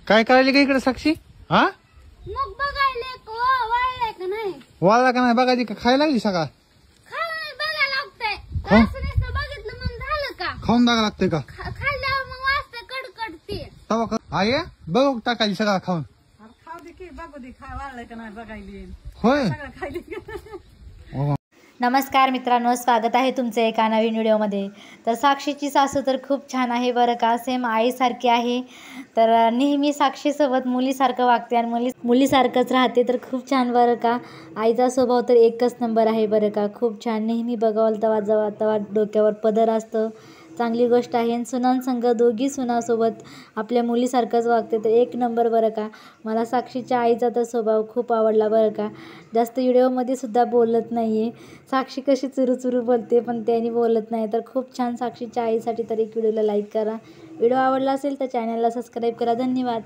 काय करायला का इकडे साक्षी? हा मग बघायला वाळलाय का नाही? वाळला का नाही बघायची का? खायला लागली सकाळ? खायला बघायला लागतंय. खाऊ? असं नुसतं बघितलं म्हणून झालं का? खाऊन बघा लागतंय का? खाल्ल्यावर मग वाजतं कडकडते. तवा का आहे बघ टाकायची सगळं खाऊन. खाऊ दे की बघू दे खा वाळलंय का नाही बघायली होय सगळं खायली. नमस्कार मित्रांनो, स्वागत आहे तुमचं एका नवीन व्हिडिओमध्ये. तर साक्षीची सासू तर खूप छान आहे बरं का, सेम आईसारखी आहे. तर नेहमी साक्षीसोबत मुलीसारखं वागते आणि मुलीसारखंच राहते. तर खूप छान बरं का, आईचा स्वभाव तर एकच नंबर आहे बरं का, खूप छान. नेहमी बघावं तवा डोक्यावर पदर असतं, चांगली गोष्ट आहे. आणि सुनांसंग दोघी सुनासोबत आपल्या मुलीसारखंच वागते, तर एक नंबर बरं का. मला साक्षीच्या आईचा तर स्वभाव खूप आवडला बरं का. जास्त व्हिडिओमध्ये सुद्धा बोलत नाही आहे. साक्षी कशी चुरू बोलते पण त्याने बोलत नाही. तर खूप छान साक्षीच्या आईसाठी तर एक व्हिडिओला लाईक करा. व्हिडिओ आवडला असेल तर चॅनलला सबस्क्राईब करा. धन्यवाद.